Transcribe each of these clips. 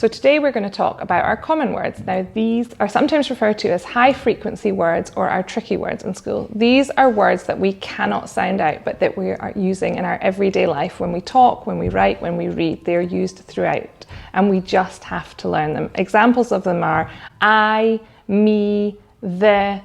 So today we're going to talk about our common words. Now these are sometimes referred to as high frequency words or our tricky words in school. These are words that we cannot sound out but that we are using in our everyday life when we talk, when we write, when we read. They're used throughout and we just have to learn them. Examples of them are I, me, the,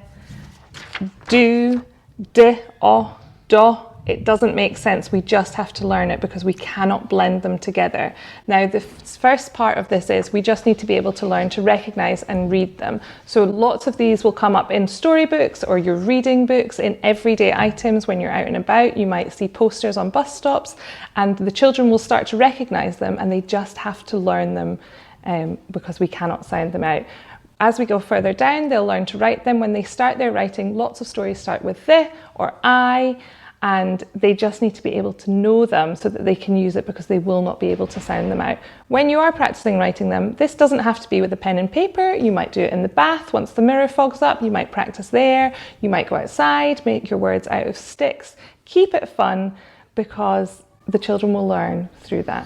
do, de, o, do. It doesn't make sense. We just have to learn it because we cannot blend them together. Now, the first part of this is we just need to be able to learn to recognize and read them. So lots of these will come up in storybooks or your reading books, in everyday items when you're out and about. You might see posters on bus stops and the children will start to recognize them and they just have to learn them because we cannot sound them out. As we go further down, they'll learn to write them. When they start their writing, lots of stories start with the or I, and they just need to be able to know them so that they can use it because they will not be able to sound them out. When you are practicing writing them, this doesn't have to be with a pen and paper. You might do it in the bath once the mirror fogs up. You might practice there. You might go outside, make your words out of sticks. Keep it fun because the children will learn through that.